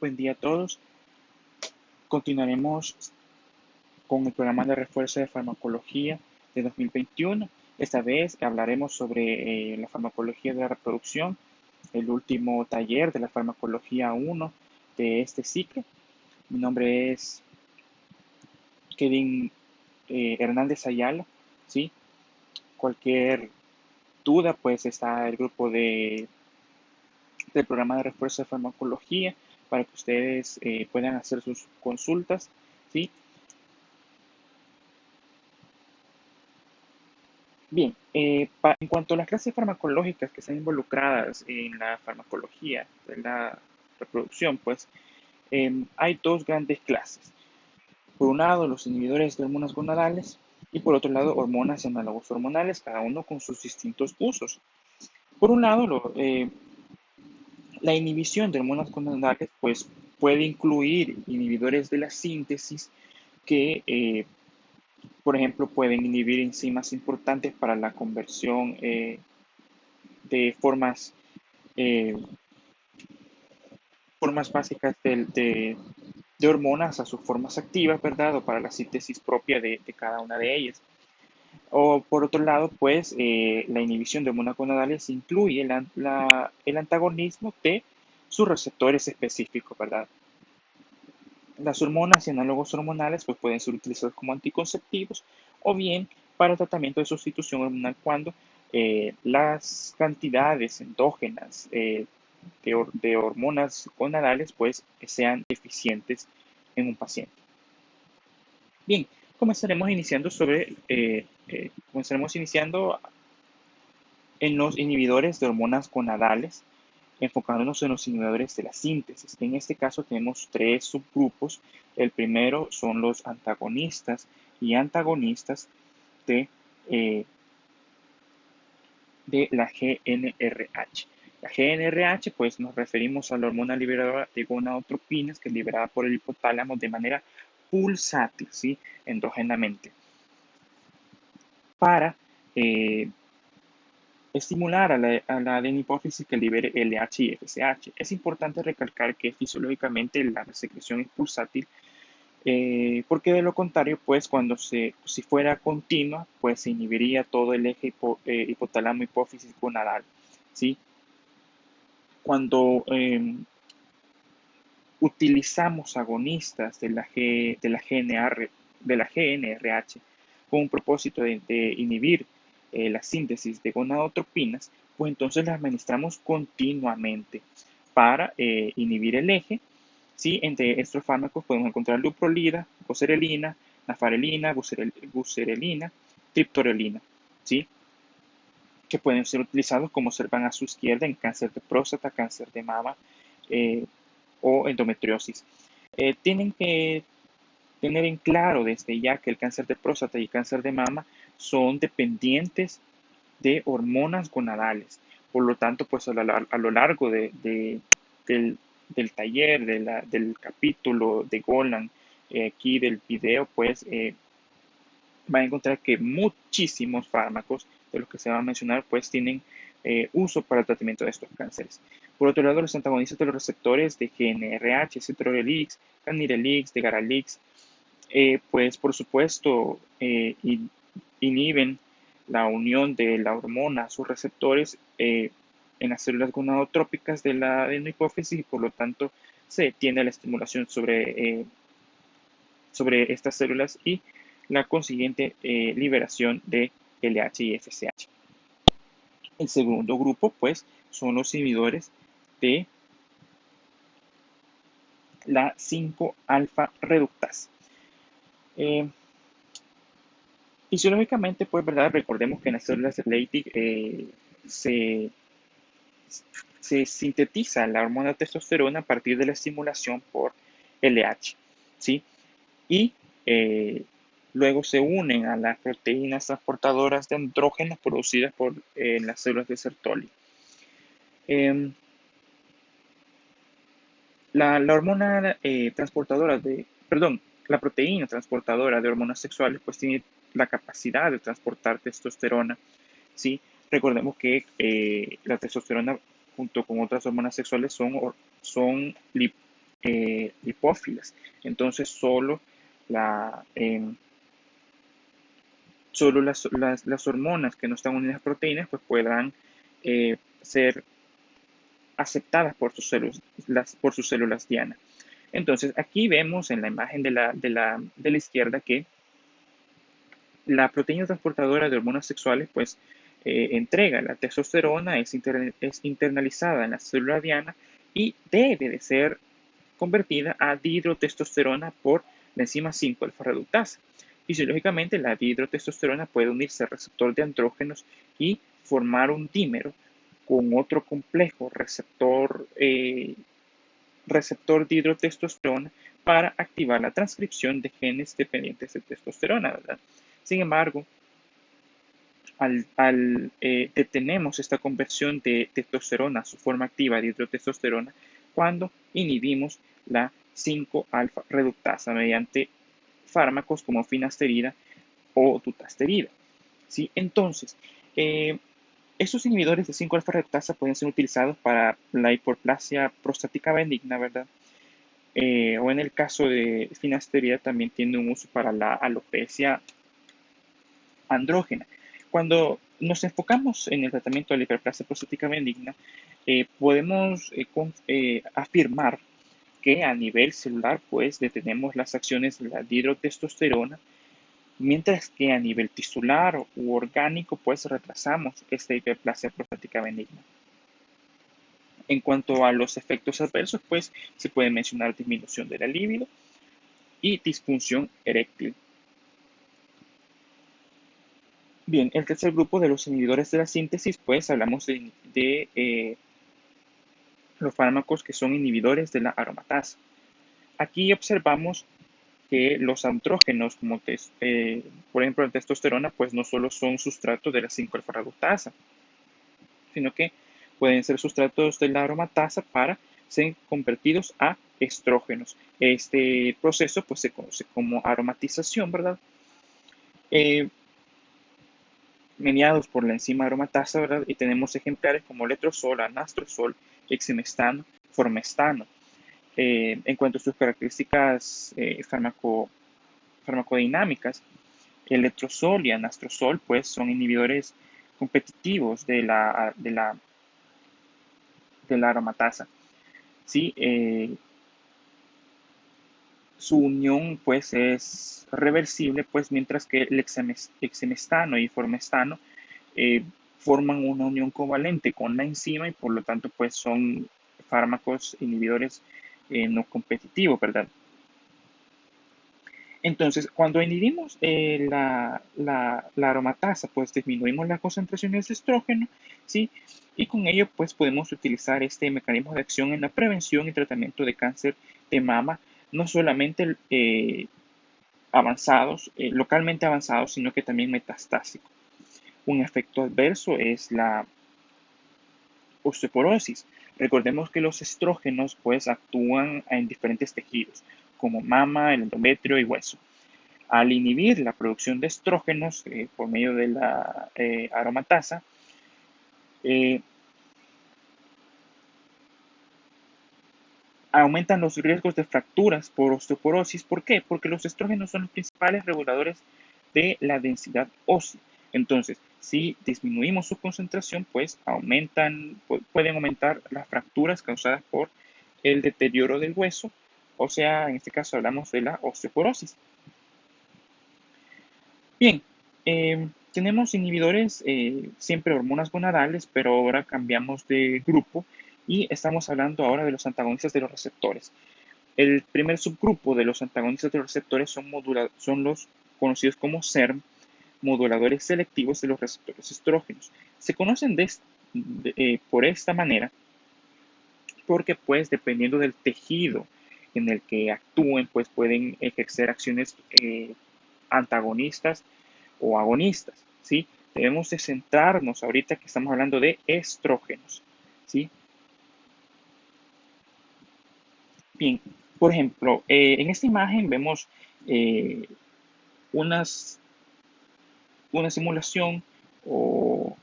buen día a todos. Continuaremos con el programa de refuerzo de farmacología de 2021. Esta vez hablaremos sobre la farmacología de la reproducción, el último taller de la farmacología 1 de este ciclo. Mi nombre es Kevin Hernández Ayala. ¿Sí? Cualquier duda, pues está el grupo del programa de refuerzo de farmacología para que ustedes puedan hacer sus consultas. ¿Sí? Bien, en cuanto a las clases farmacológicas que están involucradas en la farmacología de la reproducción, pues hay dos grandes clases. Por un lado, los inhibidores de hormonas gonadales y por otro lado, hormonas y análogos hormonales, cada uno con sus distintos usos. Por un lado, la inhibición de hormonas gonadales pues, puede incluir inhibidores de la síntesis que por ejemplo, pueden inhibir enzimas importantes para la conversión de eh, formas básicas de hormonas a sus formas activas, ¿verdad? O para la síntesis propia de cada una de ellas. O por otro lado, pues la inhibición de hormonas gonadales incluye el antagonismo de sus receptores específicos, ¿verdad? Las hormonas y análogos hormonales pues, pueden ser utilizados como anticonceptivos o bien para tratamiento de sustitución hormonal cuando las cantidades endógenas de hormonas gonadales pues, sean deficientes en un paciente. Bien, comenzaremos iniciando en los inhibidores de hormonas gonadales, enfocándonos en los inhibidores de la síntesis. En este caso tenemos tres subgrupos. El primero son los antagonistas y antagonistas de, eh, de la GnRH. La GnRH, pues nos referimos a la hormona liberadora de gonadotropinas que es liberada por el hipotálamo de manera pulsátil, ¿sí? Endógenamente, para estimular a la adenipófisis que libere LH y FSH. Es importante recalcar que fisiológicamente la secreción es pulsátil, porque de lo contrario, pues si fuera continua, pues se inhibiría todo el eje hipotálamo hipófisis gonadal, ¿sí? Cuando utilizamos agonistas de la GnRH con un propósito de inhibir la síntesis de gonadotropinas, pues entonces las administramos continuamente para inhibir el eje. ¿Sí? Entre estos fármacos podemos encontrar luprolida, goserelina, nafarelina, buserelina, triptorelina, ¿sí? Que pueden ser utilizados como observan a su izquierda en cáncer de próstata, cáncer de mama eh, o endometriosis. Tienen que tener en claro desde ya que el cáncer de próstata y el cáncer de mama son dependientes de hormonas gonadales. Por lo tanto, pues a lo largo del taller, del capítulo de Golan, aquí del video, pues van a encontrar que muchísimos fármacos de los que se van a mencionar, pues tienen uso para el tratamiento de estos cánceres. Por otro lado, los antagonistas de los receptores de GnRH, cetrorelix, canirelix, degarelix, pues por supuesto inhiben la unión de la hormona a sus receptores en las células gonadotrópicas de la adenopófisis y por lo tanto se tiene la estimulación sobre estas células y la consiguiente liberación de LH y FSH. El segundo grupo pues son los inhibidores de la 5-alfa reductasa. Fisiológicamente, pues, ¿verdad? Recordemos que en las células de Leydig se, se sintetiza la hormona testosterona a partir de la estimulación por LH, ¿sí? Y luego se unen a las proteínas transportadoras de andrógenos producidas por las células de Sertoli. La hormona transportadora perdón, la proteína transportadora de hormonas sexuales pues tiene la capacidad de transportar testosterona, ¿sí? Recordemos que la testosterona junto con otras hormonas sexuales son lipófilas. Entonces la, em, solo las hormonas que no están unidas a proteínas pues podrán ser aceptadas por sus células diana. Entonces aquí vemos en la imagen de la izquierda que la proteína transportadora de hormonas sexuales pues entrega la testosterona, es internalizada en la célula diana y debe de ser convertida a dihidrotestosterona por la enzima 5-alfa reductasa. Fisiológicamente, la dihidrotestosterona puede unirse al receptor de andrógenos y formar un dímero con otro complejo receptor dihidrotestosterona para activar la transcripción de genes dependientes de testosterona, ¿verdad? Sin embargo, detenemos esta conversión de testosterona a su forma activa de hidrotestosterona cuando inhibimos la 5-alfa reductasa mediante fármacos como finasterida o dutasterida. ¿Sí? Entonces, estos inhibidores de 5-alfa reductasa pueden ser utilizados para la hiperplasia prostática benigna, ¿verdad? O en el caso de finasterida también tiene un uso para la alopecia andrógena. Cuando nos enfocamos en el tratamiento de la hiperplasia prostática benigna, podemos afirmar que a nivel celular pues detenemos las acciones de la dihidrotestosterona, mientras que a nivel tisular u orgánico pues retrasamos esta hiperplasia prostática benigna. En cuanto a los efectos adversos, pues se puede mencionar disminución de la libido y disfunción eréctil. Bien, el tercer grupo de los inhibidores de la síntesis, pues hablamos de los fármacos que son inhibidores de la aromatasa. Aquí observamos que los andrógenos, como por ejemplo la testosterona, pues no solo son sustratos de la 5-alfa-reductasa, sino que pueden ser sustratos de la aromatasa para ser convertidos a estrógenos. Este proceso pues se conoce como aromatización, ¿verdad? Mediados por la enzima aromatasa, ¿verdad? Y tenemos ejemplares como letrozol, anastrozol, exemestano, formestano. En cuanto a sus características farmacodinámicas, el letrozol y anastrozol pues son inhibidores competitivos de la aromatasa. ¿Sí? Su unión pues es reversible, pues mientras que el exemestano y formestano eh, forman una unión covalente con la enzima y por lo tanto pues son fármacos inhibidores no competitivos, ¿verdad? Entonces, cuando inhibimos la aromatasa, pues disminuimos las concentraciones de estrógeno, ¿sí? Y con ello, pues podemos utilizar este mecanismo de acción en la prevención y tratamiento de cáncer de mama, no solamente localmente avanzados, sino que también metastásicos. Un efecto adverso es la osteoporosis. Recordemos que los estrógenos pues actúan en diferentes tejidos, como mama, el endometrio y hueso. Al inhibir la producción de estrógenos por medio de la aromatasa, eh, aumentan los riesgos de fracturas por osteoporosis. ¿Por qué? Porque los estrógenos son los principales reguladores de la densidad ósea. Entonces, si disminuimos su concentración, pues pueden aumentar las fracturas causadas por el deterioro del hueso, o sea, en este caso hablamos de la osteoporosis. Bien, tenemos inhibidores, siempre hormonas gonadales, pero ahora cambiamos de grupo y estamos hablando ahora de los antagonistas de los receptores. El primer subgrupo de los antagonistas de los receptores son los conocidos como SERM, moduladores selectivos de los receptores estrógenos. Se conocen por esta manera porque, pues, dependiendo del tejido en el que actúen, pues pueden ejercer acciones antagonistas o agonistas, ¿sí? Debemos de centrarnos ahorita que estamos hablando de estrógenos, ¿sí? Bien, por ejemplo, en esta imagen vemos eh, unas una simulación o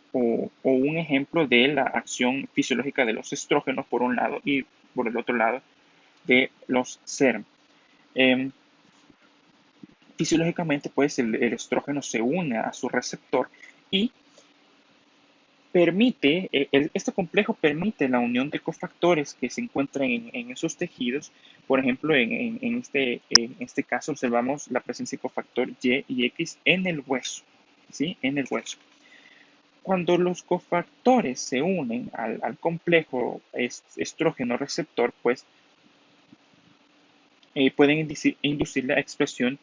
un ejemplo de la acción fisiológica de los estrógenos por un lado y por el otro lado de los SERM. Em, Fisiológicamente, pues el estrógeno se une a su receptor y permite, este complejo permite la unión de cofactores que se encuentran en esos tejidos. Por ejemplo, en este caso observamos la presencia de cofactor Y y X en el hueso, ¿sí? En el hueso. Cuando los cofactores se unen al complejo estrógeno receptor, pues pueden inducir la expresión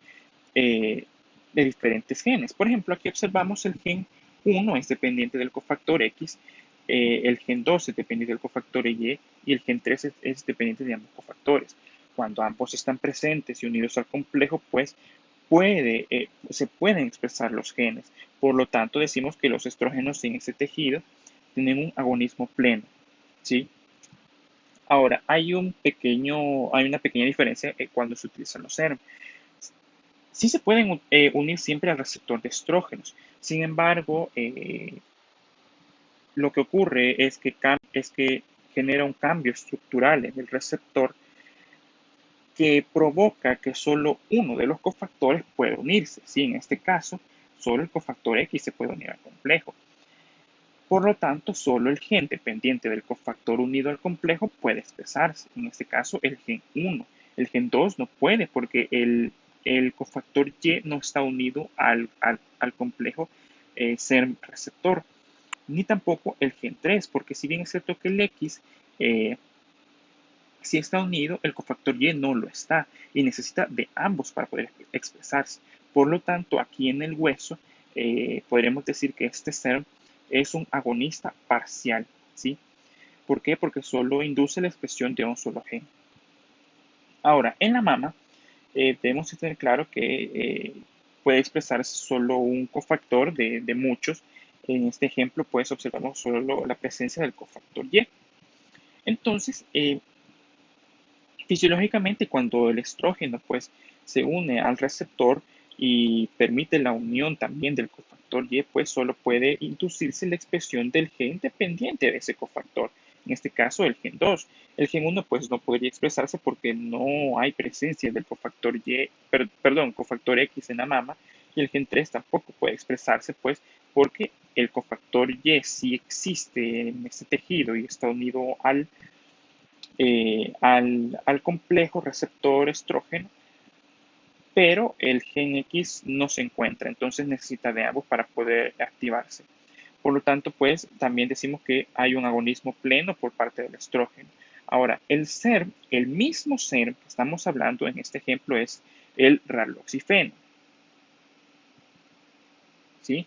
eh, de diferentes genes. Por ejemplo, aquí observamos el gen 1 es dependiente del cofactor X, el gen 2 es dependiente del cofactor Y y el gen 3 es dependiente de ambos cofactores. Cuando ambos están presentes y unidos al complejo, pues se pueden expresar los genes. Por lo tanto, decimos que los estrógenos en ese tejido tienen un agonismo pleno, ¿sí? Ahora, hay una pequeña diferencia cuando se utilizan los SERM. Sí se pueden unir siempre al receptor de estrógenos. Sin embargo, lo que ocurre es que genera un cambio estructural en el receptor que provoca que solo uno de los cofactores puede unirse. Sí, en este caso, solo el cofactor X se puede unir al complejo. Por lo tanto, solo el gen dependiente del cofactor unido al complejo puede expresarse. En este caso, el gen 1. El gen 2 no puede porque el cofactor Y no está unido al complejo SERM receptor. Ni tampoco el gen 3, porque si bien es cierto que el X eh, sí está unido, el cofactor Y no lo está y necesita de ambos para poder expresarse. Por lo tanto, aquí en el hueso podríamos decir que este SERM es un agonista parcial, ¿sí? ¿Por qué? Porque solo induce la expresión de un solo gen. Ahora, en la mama, debemos tener claro que puede expresarse solo un cofactor de muchos. En este ejemplo, pues observamos solo la presencia del cofactor Y. Entonces, fisiológicamente, cuando el estrógeno pues, se une al receptor y permite la unión también del cofactor Y, pues solo puede inducirse la expresión del gen dependiente de ese cofactor. En este caso, el gen 2. El gen 1 pues no podría expresarse porque no hay presencia del cofactor cofactor X en la mama, y el gen 3 tampoco puede expresarse pues porque el cofactor Y sí existe en este tejido y está unido al complejo receptor estrógeno, pero el gen X no se encuentra, entonces necesita de ambos para poder activarse. Por lo tanto, pues también decimos que hay un agonismo pleno por parte del estrógeno. Ahora, el mismo SERM que estamos hablando en este ejemplo es el raloxifeno, ¿sí?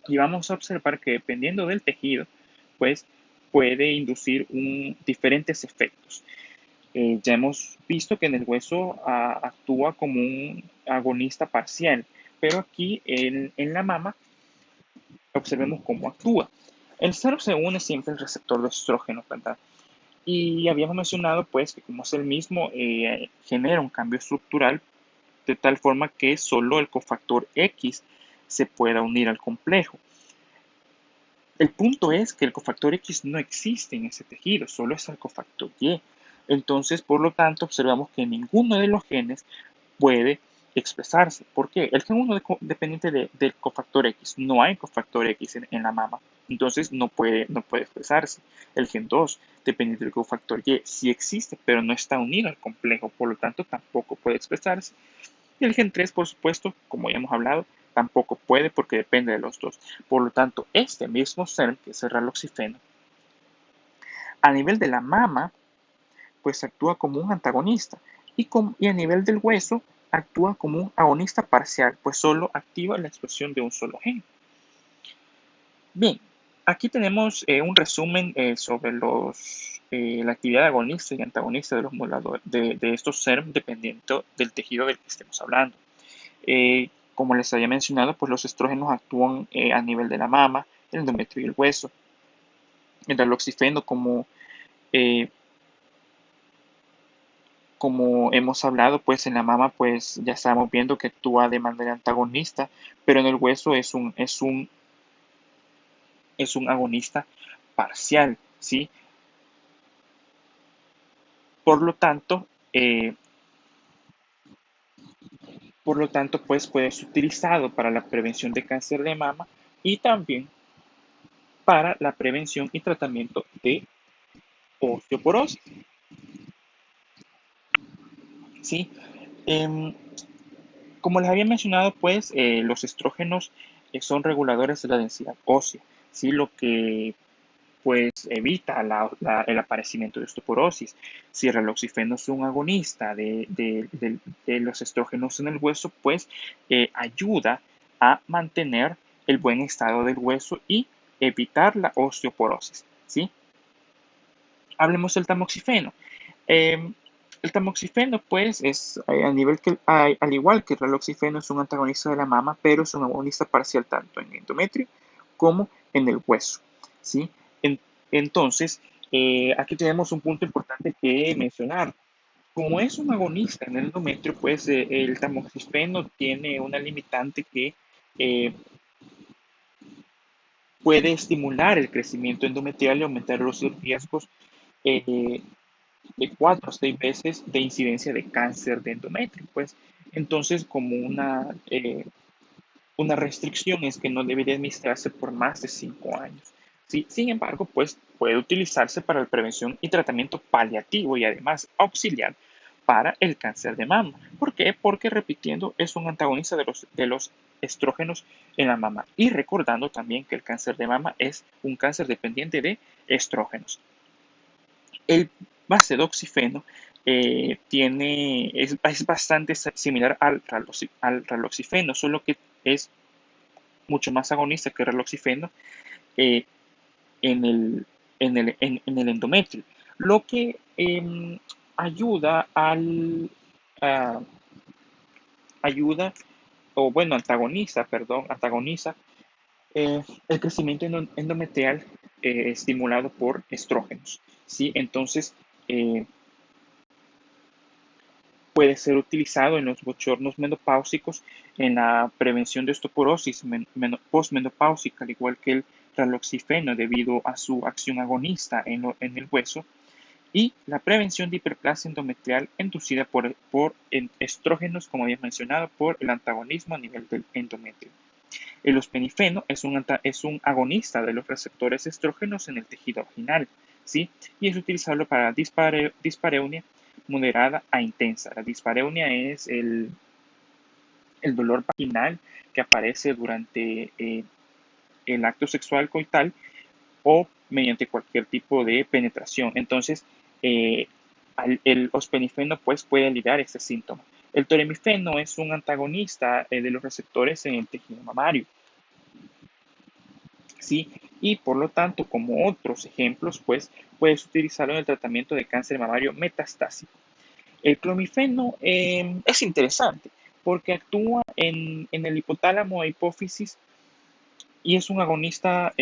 Y vamos a observar que dependiendo del tejido, pues puede inducir diferentes efectos. Ya hemos visto que en el hueso actúa como un agonista parcial, pero aquí en la mama observemos cómo actúa. El SERM se une siempre al receptor de estrógeno, ¿verdad? Y habíamos mencionado pues que como es el mismo, genera un cambio estructural de tal forma que solo el cofactor X se pueda unir al complejo. El punto es que el cofactor X no existe en ese tejido, solo es el cofactor Y. Entonces, por lo tanto, observamos que ninguno de los genes puede expresarse. ¿Por qué? El gen 1 dependiente del cofactor X. No hay cofactor X en la mama. Entonces no puede expresarse. El gen 2 dependiente del cofactor Y sí existe, pero no está unido al complejo. Por lo tanto, tampoco puede expresarse. Y el gen 3, por supuesto, como ya hemos hablado, tampoco puede porque depende de los dos. Por lo tanto, este mismo SERM, que es el raloxifeno, a nivel de la mama, pues actúa como un antagonista. Y a nivel del hueso, actúa como un agonista parcial, pues solo activa la expresión de un solo gen. Bien, aquí tenemos un resumen sobre la actividad agonista y antagonista de los moduladores de estos SERM dependiendo del tejido del que estemos hablando. Como les había mencionado, pues los estrógenos actúan a nivel de la mama, el endometrio y el hueso. El raloxifeno, eh, como hemos hablado, pues en la mama pues ya estamos viendo que actúa de manera antagonista, pero en el hueso es un agonista parcial, ¿sí? Por lo tanto, eh, pues puede ser utilizado para la prevención de cáncer de mama y también para la prevención y tratamiento de osteoporosis. ¿Sí? Em, Como les había mencionado, pues los estrógenos son reguladores de la densidad ósea, ¿sí? Lo que pues evita el aparecimiento de osteoporosis. Si el raloxifeno es un agonista de los estrógenos en el hueso, pues ayuda a mantener el buen estado del hueso y evitar la osteoporosis, ¿sí? Hablemos del tamoxifeno. Eh, el tamoxifeno, pues, es al igual que el raloxifeno, es un antagonista de la mama, pero es un agonista parcial tanto en endometrio como en el hueso, ¿sí? En- entonces, aquí tenemos un punto importante que mencionar. Como es un agonista en el endometrio, pues el tamoxifeno tiene una limitante que eh, puede estimular el crecimiento endometrial y aumentar los riesgos eh, de 4 a 6 veces de incidencia de cáncer de endometrio, pues entonces como una restricción es que no debería administrarse por más de 5 años. ¿Sí? Sin embargo, pues puede utilizarse para la prevención y tratamiento paliativo y además auxiliar para el cáncer de mama. ¿Por qué? Porque repitiendo es un antagonista de los estrógenos en la mama y recordando también que el cáncer de mama es un cáncer dependiente de estrógenos. El basedoxifeno es bastante similar al raloxifeno, solo que es mucho más agonista que el raloxifeno eh, en el endometrio, lo que ayuda a- ayuda, o bueno, antagoniza el crecimiento endometrial estimulado por estrógenos, ¿sí? Entonces, eh, puede ser utilizado en los bochornos menopáusicos en la prevención de osteoporosis postmenopáusica, al igual que el raloxifeno debido a su acción agonista en el hueso, y la prevención de hiperplasia endometrial inducida por estrógenos, como había mencionado, por el antagonismo a nivel del endometrio. El ospenifeno es un agonista de los receptores estrógenos en el tejido vaginal, ¿sí? Y es utilizable para dispareunia moderada a intensa. La dispareunia es el dolor vaginal que aparece durante el acto sexual coital o mediante cualquier tipo de penetración. Entonces, eh, el ospenifeno pues, puede aliviar este síntoma. El toremifeno es un antagonista de los receptores en el tejido mamario. ¿Sí? Y por lo tanto, como otros ejemplos, pues puedes utilizarlo en el tratamiento de cáncer mamario metastásico. El clomifeno es interesante porque actúa en el hipotálamo e hipófisis y es un agonista,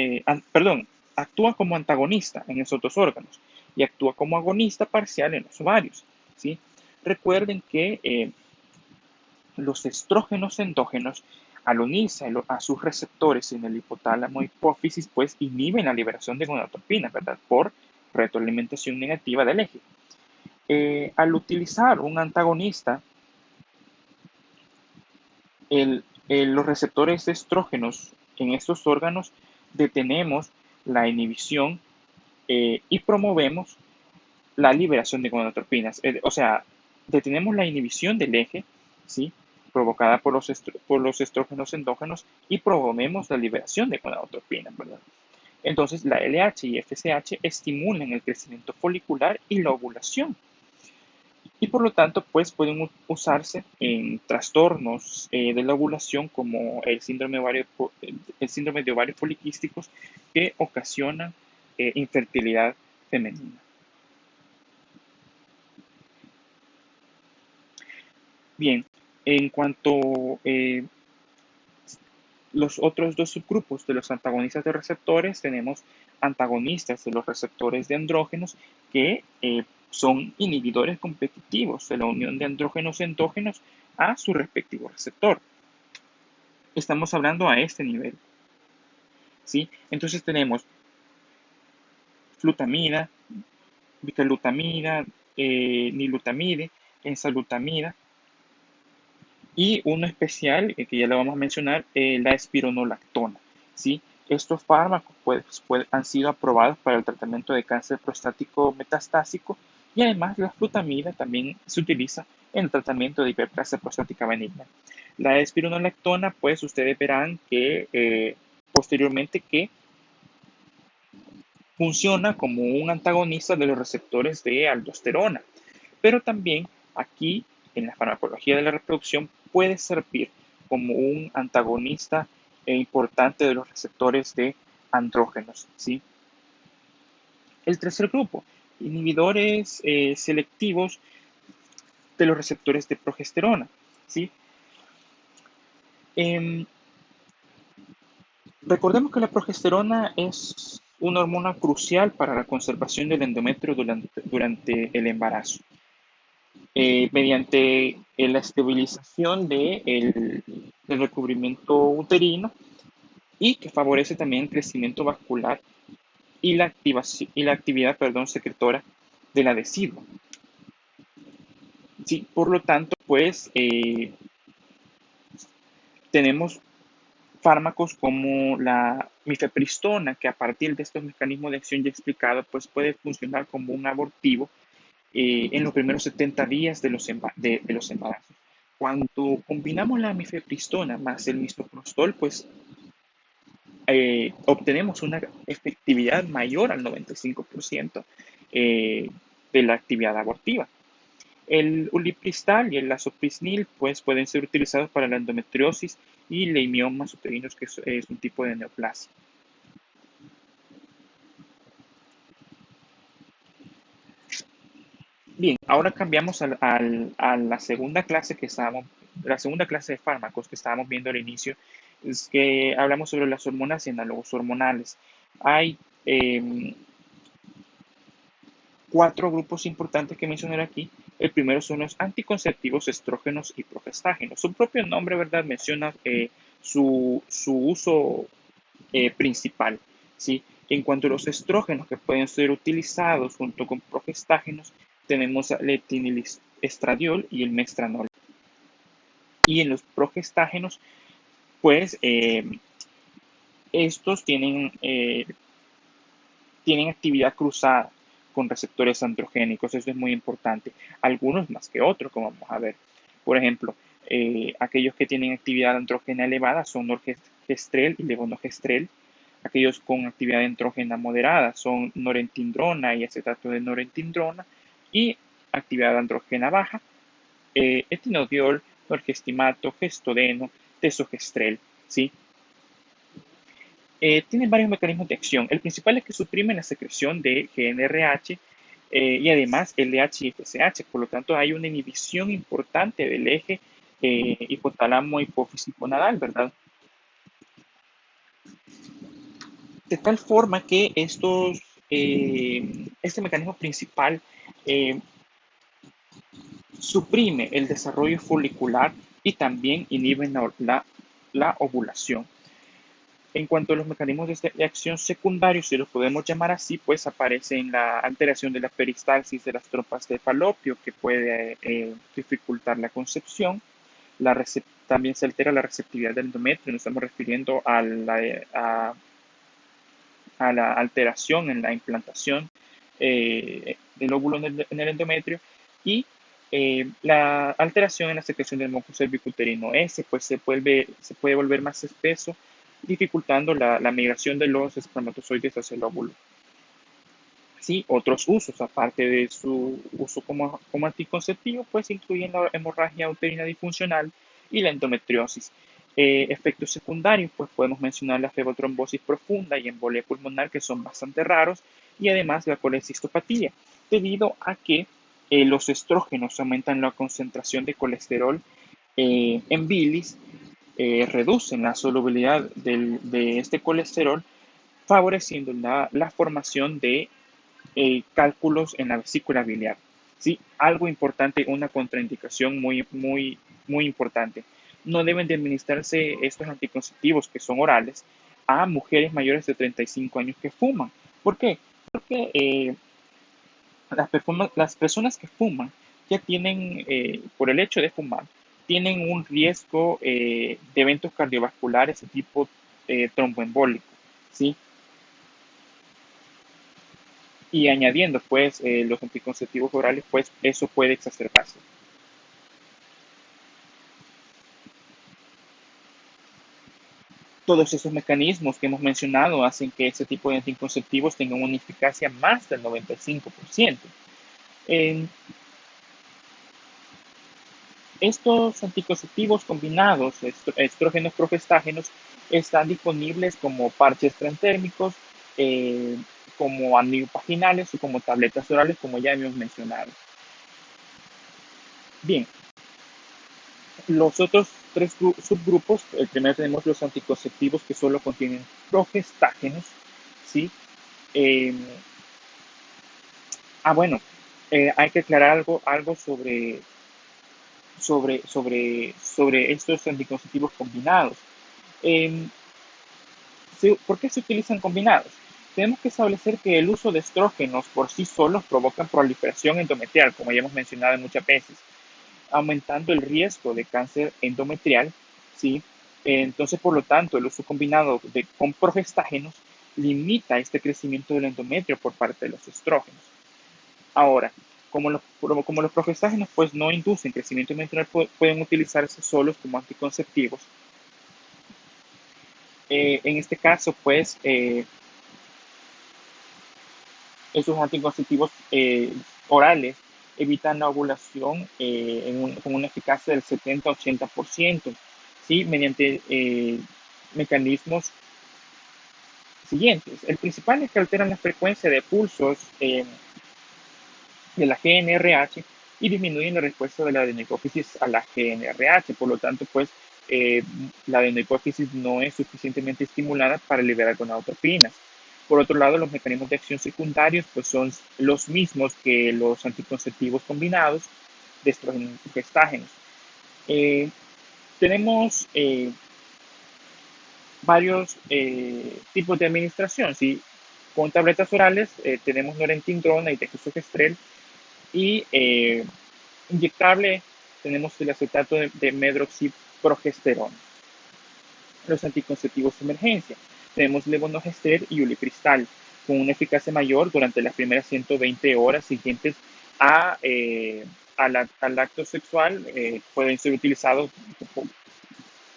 perdón, actúa como antagonista en esos dos órganos y actúa como agonista parcial en los ovarios, ¿sí? Recuerden que los estrógenos endógenos, al unirse a sus receptores en el hipotálamo hipófisis, pues inhiben la liberación de gonadotropina, ¿verdad? Por retroalimentación negativa del eje. Al utilizar un antagonista, los receptores de estrógenos en estos órganos detenemos la inhibición y promovemos la liberación de gonadotropinas. O sea, detenemos la inhibición del eje, ¿sí? Provocada por los estrógenos endógenos y promovemos la liberación de gonadotropinas, ¿verdad? Entonces, la LH y FSH estimulan el crecimiento folicular y la ovulación. Y por lo tanto, pues pueden usarse en trastornos de la ovulación como el síndrome de ovarios poliquísticos que ocasionan infertilidad femenina. Bien, en cuanto los otros dos subgrupos de los antagonistas de receptores, tenemos antagonistas de los receptores de andrógenos que son inhibidores competitivos de la unión de andrógenos endógenos a su respectivo receptor. Estamos hablando a este nivel, ¿sí? Entonces tenemos flutamida, betalutamida, nilutamide, enzalutamida, y uno especial, que ya lo vamos a mencionar, la espironolactona, ¿sí? Estos fármacos han sido aprobados para el tratamiento de cáncer prostático metastásico, y además la flutamida también se utiliza en el tratamiento de hiperplasia prostática benigna. La espironolactona, pues ustedes verán que posteriormente que funciona como un antagonista de los receptores de aldosterona, pero también aquí en la farmacología de la reproducción puede servir como un antagonista importante de los receptores de andrógenos, ¿sí? El tercer grupo, inhibidores selectivos de los receptores de progesterona, ¿sí? Em, Recordemos que la progesterona es una hormona crucial para la conservación del endometrio durante el embarazo. Mediante la estabilización del recubrimiento uterino, y que favorece también el crecimiento vascular y la actividad, perdón, secretora de la decidua. Sí, por lo tanto, pues tenemos fármacos como la mifepristona, que a partir de estos mecanismos de acción ya explicados, pues puede funcionar como un abortivo en los primeros 70 días de los embarazos. Cuando combinamos la mifepristona más el misoprostol, pues obtenemos una efectividad mayor al 95% de la actividad abortiva. El ulipristal y el lasoprisnil pues, pueden ser utilizados para la endometriosis y leimiomas uterinos, que es un tipo de neoplasia. Bien, ahora cambiamos a la segunda clase la segunda clase de fármacos que estábamos viendo al inicio, es que hablamos sobre las hormonas y análogos hormonales. Hay cuatro grupos importantes que mencionar aquí. El primero son los anticonceptivos estrógenos y progestágenos. Su propio nombre, ¿verdad?, menciona su uso principal, ¿sí? En cuanto a los estrógenos que pueden ser utilizados junto con progestágenos, tenemos el etinilestradiol y el mestranol. Y en los progestágenos, pues estos tienen actividad cruzada con receptores androgénicos, eso es muy importante. Algunos más que otros, como vamos a ver. Por ejemplo, aquellos que tienen actividad andrógena elevada son norgestrel y levonorgestrel. Aquellos con actividad andrógena moderada son norentindrona y acetato de norentindrona. Y actividad andrógena baja, etinodiol, norgestimato, gestodeno, tesogestrel, ¿sí? Tienen varios mecanismos de acción. El principal es que suprimen la secreción de GnRH y además LH y FSH. Por lo tanto, hay una inhibición importante del eje hipotálamo hipófisis gonadal, ¿verdad? De tal forma que este mecanismo principal eh, suprime el desarrollo folicular y también inhibe la ovulación. En cuanto a los mecanismos de acción secundarios, si los podemos llamar así, pues aparece en la alteración de la peristalsis de las trompas de falopio, que puede dificultar la concepción. También se altera la receptividad del endometrio, nos estamos refiriendo a la alteración en la implantación del óvulo en el endometrio, y la alteración en la secreción del moco cervicuterino. Ese pues se puede volver más espeso, dificultando la migración de los espermatozoides hacia el óvulo. Sí, otros usos, aparte de su uso como anticonceptivo, pues incluyen la hemorragia uterina disfuncional y la endometriosis. Efectos secundarios, pues podemos mencionar la febrotrombosis profunda y embolia pulmonar, que son bastante raros, y además la colecistopatía, debido a que los estrógenos aumentan la concentración de colesterol en bilis, reducen la solubilidad de este colesterol, favoreciendo la formación de cálculos en la vesícula biliar. ¿Sí? Algo importante, una contraindicación muy importante. No deben de administrarse estos anticonceptivos, que son orales, a mujeres mayores de 35 años que fuman. ¿Por qué? Porque las personas que fuman ya tienen, por el hecho de fumar, tienen un riesgo de eventos cardiovasculares de tipo tromboembólico, ¿sí? Y añadiendo, pues, los anticonceptivos orales, pues, eso puede exacerbarse. Todos esos mecanismos que hemos mencionado hacen que ese tipo de anticonceptivos tengan una eficacia más del 95%. En estos anticonceptivos combinados, estrógenos progestágenos, están disponibles como parches transdérmicos, eh, como anillos vaginales o como tabletas orales, como ya hemos mencionado. Bien, los otros tres subgrupos, el primero tenemos los anticonceptivos que solo contienen progestágenos, ¿sí? Eh, bueno, hay que aclarar algo sobre estos anticonceptivos combinados. Eh, ¿Por qué se utilizan combinados? Tenemos que establecer que el uso de estrógenos por sí solos provoca proliferación endometrial, como ya hemos mencionado muchas veces, aumentando el riesgo de cáncer endometrial, ¿sí? Entonces, por lo tanto, el uso combinado con progestágenos limita este crecimiento del endometrio por parte de los estrógenos. Ahora, como los progestágenos pues, no inducen crecimiento endometrial, pueden utilizarse solos como anticonceptivos. En este caso, pues, esos anticonceptivos orales evitan la ovulación con una eficacia del 70-80%, ¿sí? Mediante mecanismos siguientes. El principal es que alteran la frecuencia de pulsos de la GNRH y disminuyen la respuesta de la adenohipófisis a la GNRH. Por lo tanto, pues la adenohipófisis no es suficientemente estimulada para liberar gonadotropinas. Por otro lado, los mecanismos de acción secundarios pues, son los mismos que los anticonceptivos combinados de estrógenos y gestágenos. Eh, tenemos varios tipos de administración. ¿Sí? Con tabletas orales tenemos norentindrona y desogestrel y inyectable tenemos el acetato de medroxiprogesterona. Los anticonceptivos de emergencia tenemos levonorgestrel y ulipristal con una eficacia mayor durante las primeras 120 horas siguientes a, al acto sexual. Pueden ser utilizados,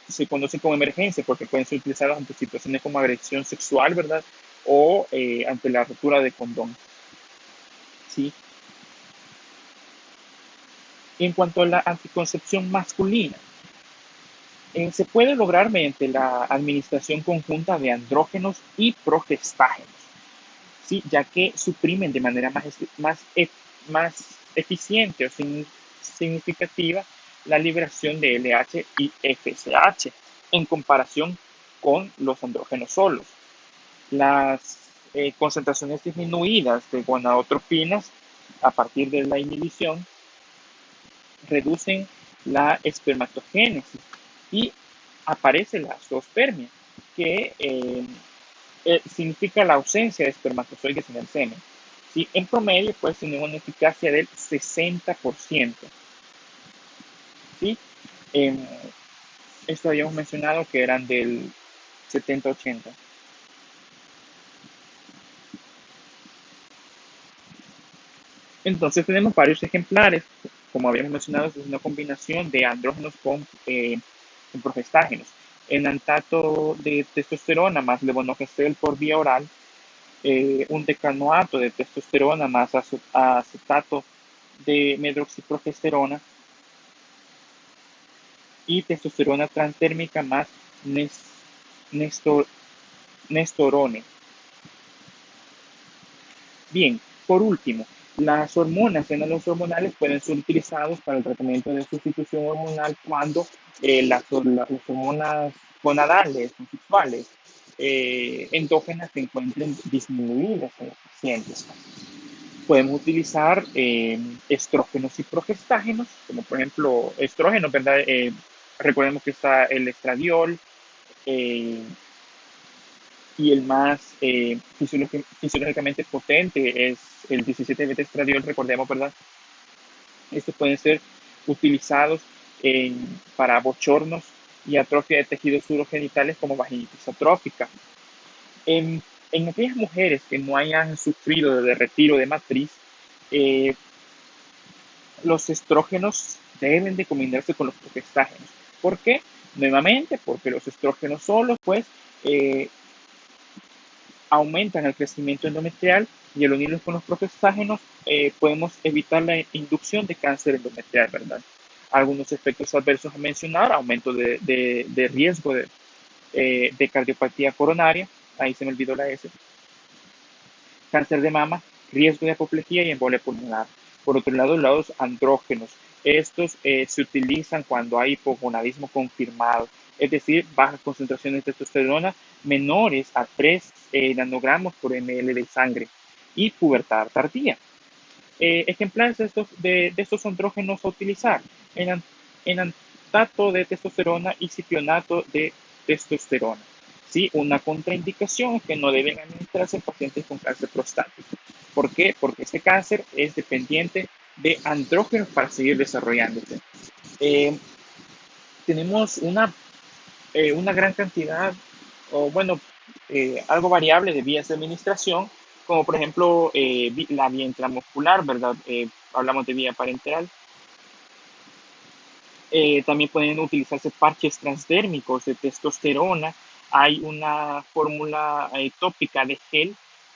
se conocen como emergencia porque pueden ser utilizados ante situaciones como agresión sexual, ¿verdad? O ante la rotura de condón. ¿Sí? En cuanto a la anticoncepción masculina, se puede lograr mediante la administración conjunta de andrógenos y progestágenos, ¿sí? Ya que suprimen de manera más eficiente o significativa la liberación de LH y FSH en comparación con los andrógenos solos. Las concentraciones disminuidas de gonadotropinas a partir de la inhibición reducen la espermatogénesis y aparece la zoospermia, que significa la ausencia de espermatozoides en el semen. ¿Sí? En promedio, pues tiene una eficacia del 60%. ¿Sí? Eh, Esto habíamos mencionado que eran del 70-80. Entonces tenemos varios ejemplares. Como habíamos mencionado, es una combinación de andrógenos con progestágenos. Enantato de testosterona más levonorgestrel por vía oral, un decanoato de testosterona más acetato de medroxiprogesterona y testosterona transdérmica más nestor, nestorone. Bien, por último, las hormonas en los hormonales pueden ser utilizados para el tratamiento de sustitución hormonal cuando las hormonas gonadales o sexuales endógenas se encuentren disminuidas en los pacientes. Podemos utilizar estrógenos y progestágenos, como por ejemplo estrógenos, ¿verdad? Recordemos que está el estradiol, eh, y el más fisiológicamente potente es el 17-beta-estradiol, recordemos, ¿verdad? Estos pueden ser utilizados para bochornos y atrofia de tejidos urogenitales como vaginitis atrófica. En aquellas mujeres que no hayan sufrido de retiro de matriz, eh, los estrógenos deben de combinarse con los progestágenos. ¿Por qué? Nuevamente, porque los estrógenos solos, pues, eh, aumentan el crecimiento endometrial y al unirlos con los progestágenos podemos evitar la inducción de cáncer endometrial, ¿verdad? Algunos efectos adversos a mencionar: aumento de riesgo de cardiopatía coronaria, ahí se me olvidó la S, cáncer de mama, riesgo de apoplejía y embolia pulmonar. Por otro lado, los andrógenos. Estos se utilizan cuando hay hipogonadismo confirmado, es decir, bajas concentraciones de testosterona menores a 3 nanogramos por ml de sangre y pubertad tardía. Ejemplares de estos andrógenos a utilizar: enantato de testosterona y cipionato de testosterona. ¿Sí? Una contraindicación es que no deben administrarse en pacientes con cáncer prostático. ¿Por qué? Porque este cáncer es dependiente de andrógenos para seguir desarrollándose. Eh, Tenemos una gran cantidad, o bueno, algo variable de vías de administración, como por ejemplo la vía intramuscular, ¿verdad? Hablamos de vía parenteral. También pueden utilizarse parches transdérmicos de testosterona. Hay una fórmula tópica de gel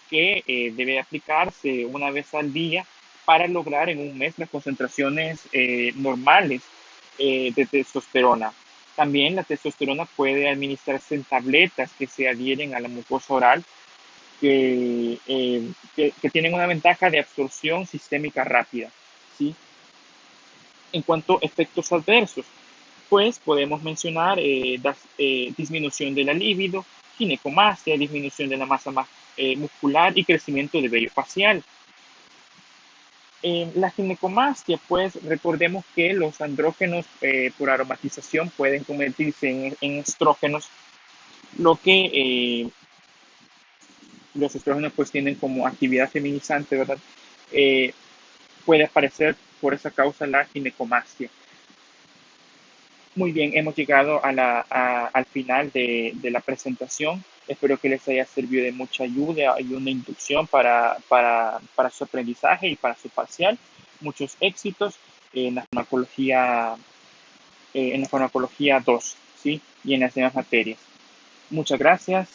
que debe aplicarse una vez al día para lograr en un mes las concentraciones normales de testosterona. También la testosterona puede administrarse en tabletas que se adhieren a la mucosa oral, que tienen una ventaja de absorción sistémica rápida, ¿sí? En cuanto a efectos adversos, pues podemos mencionar disminución de la libido, ginecomastia, disminución de la masa muscular y crecimiento de vello facial. La ginecomastia, pues recordemos que los andrógenos por aromatización pueden convertirse en estrógenos, lo que los estrógenos pues tienen como actividad feminizante, ¿verdad? Eh, Puede aparecer por esa causa la ginecomastia. Muy bien, hemos llegado al final de la presentación. Espero que les haya servido de mucha ayuda y una inducción para su aprendizaje y para su parcial. Muchos éxitos en en la farmacología 2, ¿sí? Y en las demás materias. Muchas gracias.